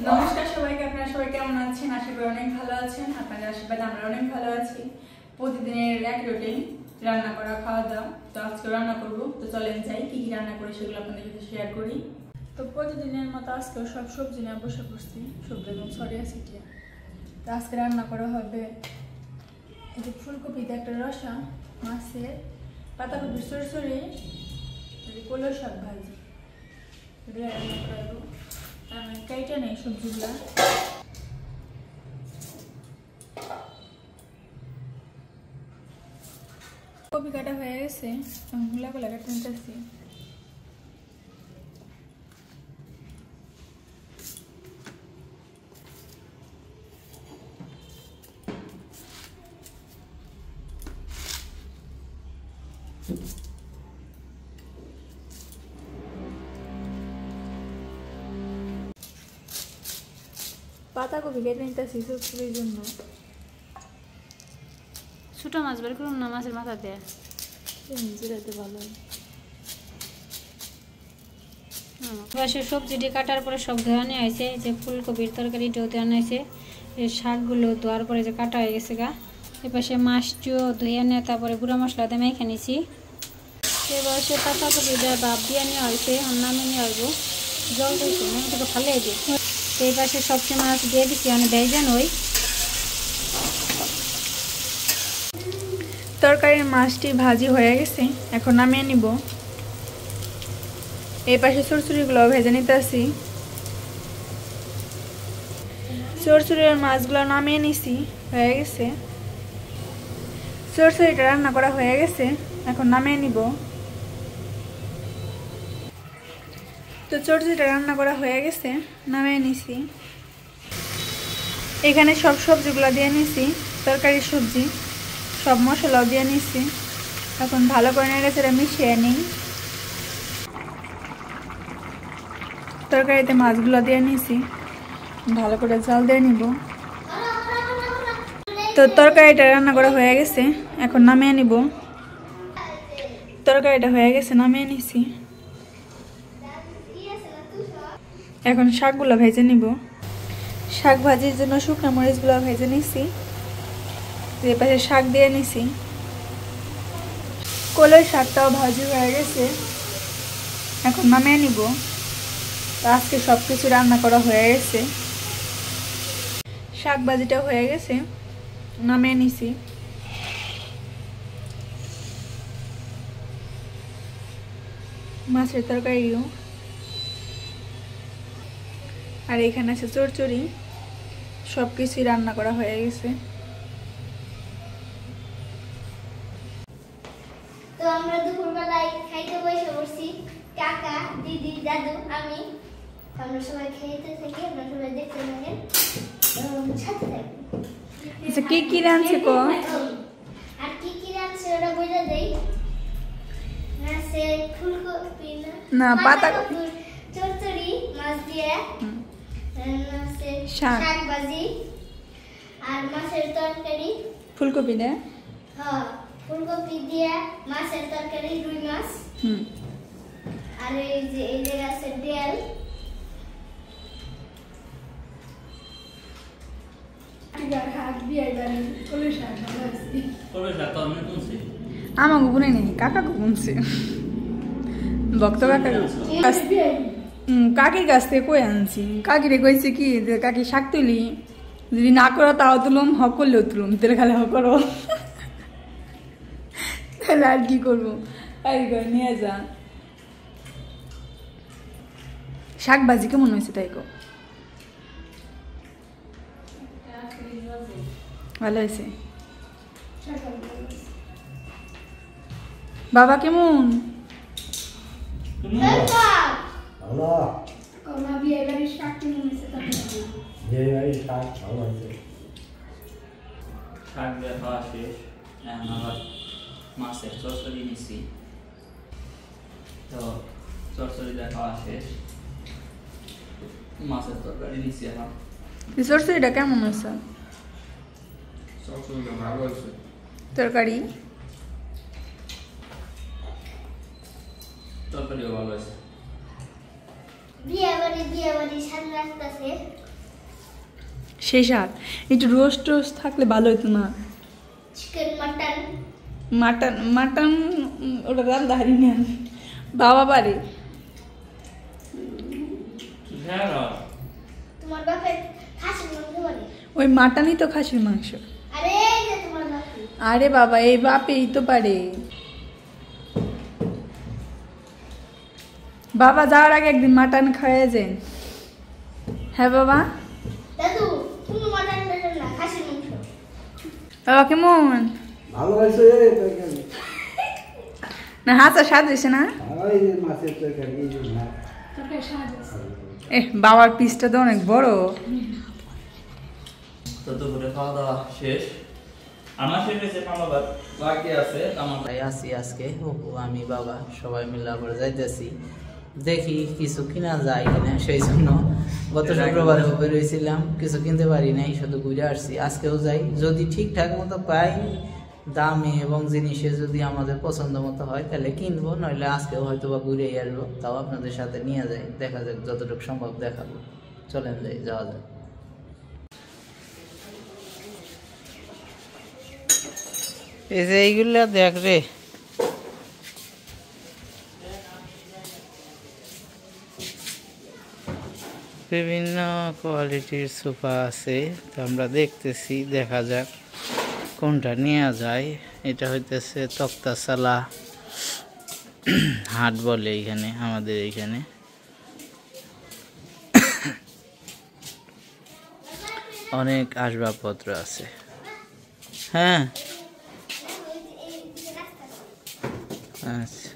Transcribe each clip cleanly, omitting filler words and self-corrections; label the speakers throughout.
Speaker 1: নমস্কার সবাইকে, আপনারা সবাই কেমন আছেন? আশা করি অনেক ভালো আছেন। আপনাদের আশীর্বাদে আমরা অনেক ভালো আছি। প্রতিদিনের এক রুটিন রান্না করা, খাওয়া দাওয়া। তো আজকে রান্না করবো, তো চলেন যাই কি কি রান্না করি সেগুলো আপনাদের সাথে শেয়ার করি। তো প্রতিদিনের মতো আজকেও সব সবজি নিয়ে বসে পড়ছি, সবজি এবং সরিয়া ছিটিয়ে। তো আজকে রান্না করা হবে এই যে ফুলকপিতে একটা রসা, মাছের পাতাকপির সরসরি, কলই শাক ভাজি রান্না করাবো। কাইটা নেই সবজিগুলা। কপি কাটা হয়ে গেছে, গুলা কাটতে নিতেছি। পাতাকপি কেটে নিতেছি সবজির জন্য।
Speaker 2: ছোট মাছ বের করুন না, মাছের মাথা দিয়ে
Speaker 1: জিরাতে ভালো হয়।
Speaker 2: পাশে সবজিটি কাটার পরে সব ধোয়া নেওয়া হয়েছে। যে ফুলকপির তরকারিটাও ধোয়া হয়েছে, শাকগুলো ধোয়ার পরে যে কাটা হয়ে গেছে গা। এপাশে মাছটিও ধুয়ে নিয়ে তারপরে গুঁড়া মশলা দিয়ে মেখে নিয়েছি। এবার সে পাতাকপি দিয়ে ভাপ দিয়ে নেওয়া হয়েছে, নামে নেওয়া হইব। জল দিয়েছি না, এটাকে ফালিয়ে দিই। তো এই পাশে সবচেয়ে মাছ দিয়ে দিচ্ছি, আমি দেয় ওই
Speaker 1: তরকারির মাছটি ভাজি হয়ে গেছে, এখন নামিয়ে নিব। এই পাশে চুরচুরিগুলো ভেজে নিতেছি। চুরচুরির মাছগুলো নামিয়ে নিছি, হয়ে গেছে। চুরচুরিটা রান্না করা হয়ে গেছে, এখন নামিয়ে নিব। তো চুরচুরিটা রান্না করা হয়ে গেছে, নামিয়ে নিছি। এখানে সব সবজিগুলো দিয়ে নিছি, তরকারির সবজি সব মশলাও দিয়ে নিচ্ছি। এখন ভালো করে নেড়েচেড়ে মিশিয়ে নিই। তরকারিতে মাছগুলো দিয়ে নিছি, ভালো করে জাল দিয়ে নিব। তো তরকারিটা রান্না করা হয়ে গেছে, এখন নামিয়ে নিব। তরকারিটা হয়ে গেছে, নামিয়ে নিছি। এখন শাকগুলো ভেজে নিব। শাক ভাজির জন্য শুকনো মরিচগুলো ভেজে নিছি। যে পাশে শাক দিয়ে নিছি। কলই শাকটাও ভাজি হয়ে গেছে, এখন নামিয়ে নিব। আজকে সব কিছু রান্না করা হয়ে গেছে। শাক ভাজিটা হয়ে গেছে, নামিয়ে নিছি। মাছের তরকারিও, আর এখানে আছে চচ্চড়ি। সব কিছুই রান্না করা হয়ে গেছে।
Speaker 3: তো আমরা দুপুরবেলায় খাইতে বসে পড়ছি, কাকা, দিদি, দাদু, আমি। আমরা সবাই খাইতে থাকি, আমরা সবাই দেখতে থাকেন, সাথে থাকেন।
Speaker 1: আচ্ছা, কি কি রাঁধছে কো?
Speaker 3: আর কি কি রাঁধছে ওটা বলে দেই। মাছের ফুলকপি
Speaker 1: না, পাতাকপি,
Speaker 3: চচ্চড়ি মাছ দিয়ে, মাছের
Speaker 1: শাক
Speaker 3: ভাজি, আর মাছের তরকারি
Speaker 1: ফুলকপি দে।
Speaker 3: হ্যাঁ, ফুলকপি দিয়ে মাছের তরকারি, রুই মাছ। আর এই যে আছে ডাল।
Speaker 1: আমাকে গুনে নেই, কাকা গুনছে। ভক্ত কাকা কাকির কাছ থেকে কই আনছি। কাকিরে কইছে কি যে কাকি শাক তুলি, যদি না করো তাও তুলুম, হ করলেও তুলুম, তেল খালে হ করো। তাহলে আর কি করবো, নিয়ে যা। শাক ভাজি কেমন হয়েছে তাই কো? ভালো হয়েছে। বাবা কেমন?
Speaker 4: শাক দিয়ে খাওয়া শেষ, এখন আবার মাছের চচ্চড়ি নিচ্ছি। তো চচ্চড়ি দিয়ে খাওয়া শেষ, মাছের তরকারি নিচ্ছি এখন।
Speaker 1: চচ্চড়িটা কেমন হয়েছে?
Speaker 4: চচ্চড়িটা ভালো হয়েছে।
Speaker 1: তরকারি
Speaker 4: তরকারিও ভালো হয়েছে।
Speaker 3: বিয়ে বাড়ি সামনে আসতেছে,
Speaker 1: সেই স্বাদ। একটু রোস্ট টোস্ট থাকলে ভালো হতো না।
Speaker 3: চিকেন মাটন
Speaker 1: মাটন মাটন ওটা রান্না হারি না বাবা বাড়ি।
Speaker 3: তোমার বাপের খাসির মাংস বলে।
Speaker 1: ওই মাটনই তো খাসির মাংস।
Speaker 3: আরে এই যে তোমার বাপি।
Speaker 1: আরে বাবা এই বাপেই তো পারে। বাবা যাওয়ার আগে একদিন মাটন খাওয়া যায়। হ্যাঁ বাবা।
Speaker 3: দাদু তুমি মাটন খাবে না, খাসির মাংস।
Speaker 1: বাবা কেমন?
Speaker 5: ভালো হয়েছে তরকারি।
Speaker 1: না হাতে স্বাদ হয়েছে না?
Speaker 5: এই যে মাছের তরকারি এই যে না।
Speaker 1: বাবার পিসটা তো অনেক বড়।
Speaker 4: তো দুপুরে খাওয়া দাওয়া শেষ। আমার শেষ হয়েছে, মামা বাকি আছে। আমার
Speaker 6: তাই আসি আজকে আমি বাবা সবাই মিলে আবার যাইতেছি, দেখি কিছু কিনা যায় কিনা। সেই জন্য গত শুক্রবারে বেরোয়েছিলাম, কিছু কিনতে পারি নাই, শুধু ঘুরে আসছি। আজকেও যাই, যদি ঠিকঠাক মতো পাই দামে এবং জিনিসে যদি আমাদের পছন্দ মতো হয় তাহলে কিনবো, নইলে আজকেও হয়তো বা ঘুরেই আসবো। তাও আপনাদের সাথে নিয়ে যাই, দেখা যাক যতটুকু সম্ভব দেখাবো। চলেন যাই, যাওয়া যাক। এই যে এইগুলা দেখ রে, বিভিন্ন কোয়ালিটির সোফা আছে, তো আমরা দেখতেছি, দেখা যাক কোনটা নেওয়া যায়। এটা হইতেছে তক্তাশালা হাট বলে এইখানে, আমাদের এইখানে। অনেক আসবাবপত্র আছে। হ্যাঁ আচ্ছা,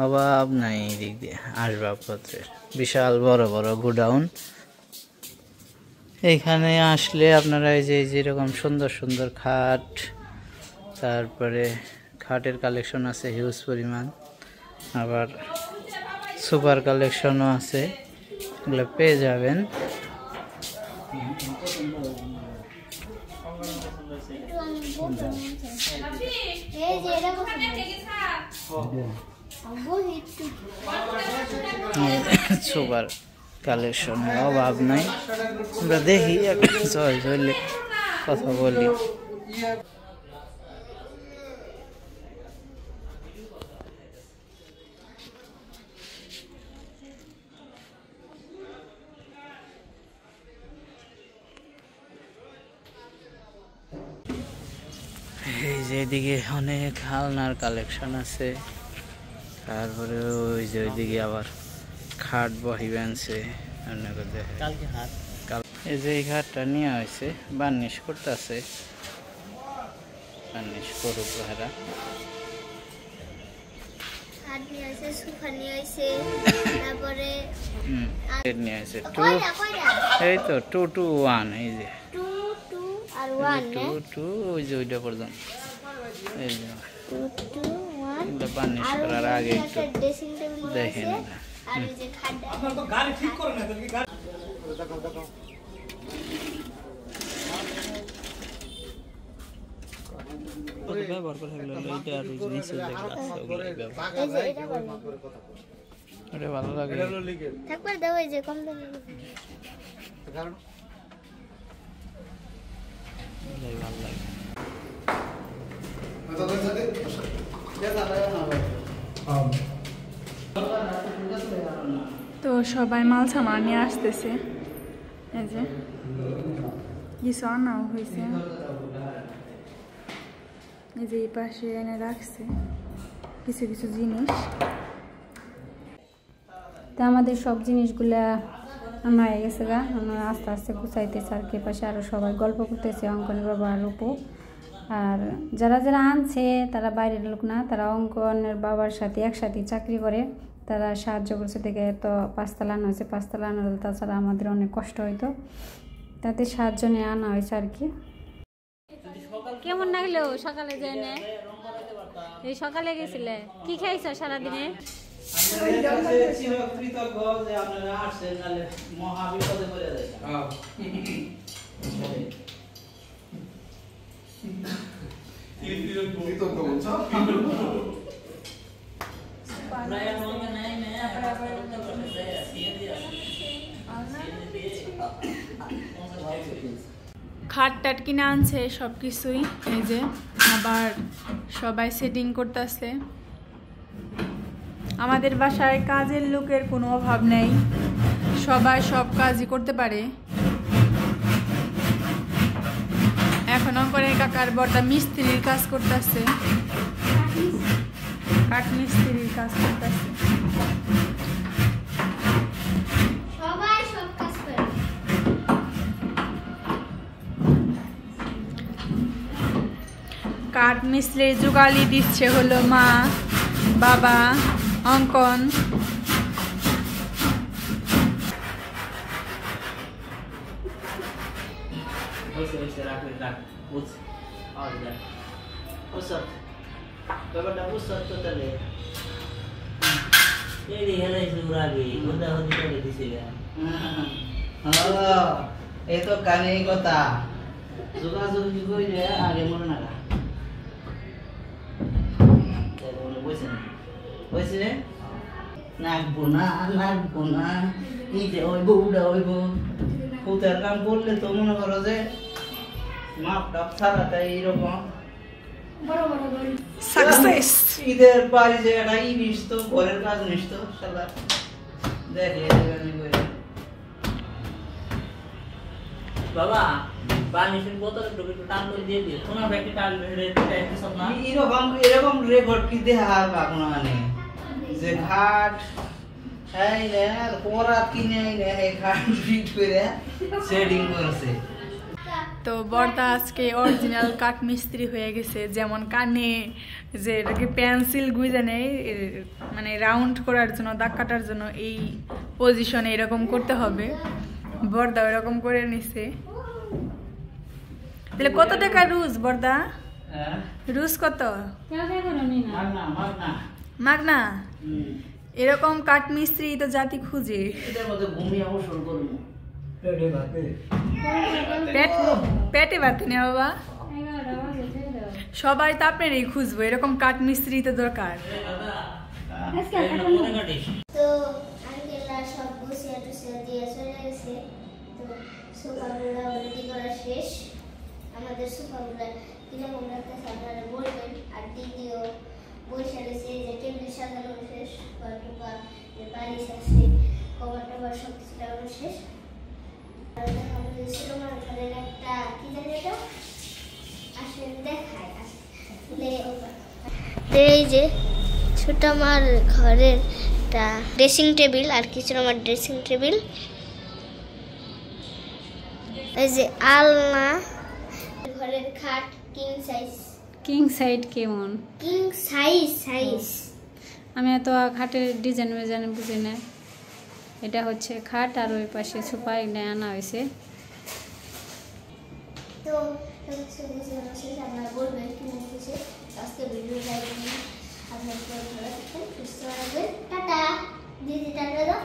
Speaker 6: অভাব নাই এই দিক দিয়ে আসবাবপত্রের, বিশাল বড় বড় গোডাউন। এইখানে আসলে আপনারা এই যে যেরকম সুন্দর সুন্দর খাট, তারপরে খাটের কালেকশন আছে হিউজ পরিমাণ, আবার সুপার কালেকশনও আছে, এগুলো পেয়ে যাবেন।
Speaker 3: এই যে এটা
Speaker 6: সুপার কালেকশনের অভাব নাই। আমরা দেখি একটা চয়েস হইলে কথা বলি। এই যে এদিকে অনেক আলনার কালেকশন আছে, তারপরে ওই যে ওইদিকে আবার খাট বহি বানছে। এই যে এই খাটটা নিয়ে হয়েছে, বার্নিশ করতেছে, বার্নিশ করুক ভাড়া।
Speaker 3: খাট নিয়ে আসে, সোফা নিয়ে আসে, তারপরে
Speaker 6: নিয়ে হয়েছে
Speaker 3: কয়টা কয়টা
Speaker 6: এই তো 2 to 1, এই যে
Speaker 3: 2 2 আর 1
Speaker 6: 2 2 ওই যে ওইটা পর্যন্ত। এই যে
Speaker 3: 2 2 1
Speaker 6: এগুলো বার্নিশ করার আগে একটু
Speaker 3: ড্রেসিং টেবিল
Speaker 6: দেখেন।
Speaker 3: আর এই যে খাটটা
Speaker 5: গাড়ি ঠিক করে না তো কি গাড়ি
Speaker 6: ব্যবহার করে থাকলে এইটা আর ওই নিচে যেগুলো আছে ওগুলো ব্যবহার
Speaker 3: এই যে এটা বলো
Speaker 6: ওটা ভালো লাগে।
Speaker 3: থাকবে দাও এই যে কম দামে
Speaker 6: এটাই ভালো লাগে।
Speaker 1: তো সবাই মাল সামান নিয়ে আসতেছে, এই যে কিছু আনাও হয়েছে, এই যে এই পাশে এনে রাখছে কিছু কিছু জিনিস।
Speaker 2: তো আমাদের সব জিনিসগুলা আনা হয়ে গেছে গা, আমরা আস্তে আস্তে গুছাইতেছে আর কি। পাশে আরও সবাই গল্প করতেছে, অঙ্কনের বাবা আর রূপু। আর যারা যারা আনছে তারা বাইরের লোক না, তারা অঙ্কনের বাবার সাথে একসাথে চাকরি করে, তারা সাহায্য করছে থেকে তো 5 তালা আনা হয়েছে। 5 তালা আনা হলে তাছাড়া আমাদের অনেক কষ্ট হইতো, তাতে সাহায্য নিয়ে আনা হয়েছে আর কি। কেমন লাগলো সকালে জেনে? এই সকালে গেছিলে, কি খাইছো সারাদিনে?
Speaker 6: কৃতজ্ঞ যে আপনারা আসছেন, নাহলে মহা বিপদে পড়ে যাইতাম।
Speaker 1: খাট টাট কিনে আনছে সব কিছুই, এই যে আবার সবাই সেটিং করতেছে। আমাদের বাসায় কাজের লোকের কোনো অভাব নেই, সবাই সব কাজই করতে পারে। এখন অঙ্কনের কাকার বড়টা মিস্ত্রির কাজ করতেছে, কাঠ মিস্ত্রির কাজ করতেছে।
Speaker 3: সবাই সব কাজ করে।
Speaker 1: কাঠ মিস্ত্রির জোগালি দিচ্ছে হলো মা, বাবা, অঙ্কন।
Speaker 6: এই তো কানে কথা যোগাযোগ কইলে আগে মনে না বুঝছে নাকবো না ইতে হইব উড়া হইব পুতার কাম করলে তো মনে করো যে মাপ টাপ ছাড়াটা এইরকম
Speaker 1: সাকসেস।
Speaker 6: ঈদের বাড়ি যে একটা ই নিস তো ঘরের কাজ নিস তো শালা দেখে
Speaker 4: বাবা পানির বোতল একটু টান করে দিয়ে দিও, তোমার ব্যাগটি টান রেখে সব না
Speaker 6: এরকম রেকর্ড কি দেখা আপনার মানে যে ঘাট এই রে পোরা কিনে রে এই ঘাট ফিট করে সেটিং করছে।
Speaker 1: তো বর্দা আজকে অরিজিনাল কাঠ মিস্ত্রি হয়ে গেছে, যেমন কানে যে এটাকে পেন্সিল গুঁজে নেয় মানে রাউন্ড করার জন্য, দাগ কাটার জন্য এই পজিশনে এরকম করতে হবে, বর্দা এরকম করে নিছে। তাহলে কত টাকা রুজ বর্দা? রুজ কত? মাগনা? এরকম কাঠ মিস্ত্রি তো জাতি খুঁজে।
Speaker 6: এটার মধ্যে ঘুমিয়ে অবসর করব
Speaker 1: পেটে ব্যথা নেই বাবা, সবাই তো আপনারই খুঁজবো, এরকম কাঠ মিস্ত্রি তো দরকার।
Speaker 3: তো আঙ্কেলরা সব গুছিয়ে টুছিয়ে দিয়ে চলে গেছে। তো সোফাগুলো অলরেডি করা শেষ। আমাদের সোফাগুলো কিরকম লাগতেছে আপনারা বলবেন। আর দিদিও বসে রয়েছে, যে টেবিল সাজানো শেষ, টোপা যে বালিশ আছে, কভার টভার সব কিছু লাগানো শেষ। আর আমাদের সিনেমার ঘরের একটা কি জানি এটা আসলে দেখায় এই যে ছোট আমার ঘরের একটা ড্রেসিং টেবিল, আর কিছু আমার ড্রেসিং টেবিল, এই যে আলনা, ঘরের খাট কিং সাইজ।
Speaker 2: কিং সাইড কেমন?
Speaker 3: King size.
Speaker 2: আমি এত খাটের ডিজাইন বুঝি না। এটা হচ্ছে খাট, আর ওই পাশে সোফা এগুলো আনা হয়েছে।
Speaker 3: তো আপনারা বলবেন কেমন হয়েছে আজকে ভিডিও লাইক আপনার ভালো থাকবেন, সুস্থ থাকবেন। টাটা দিদি, টাটা দাও।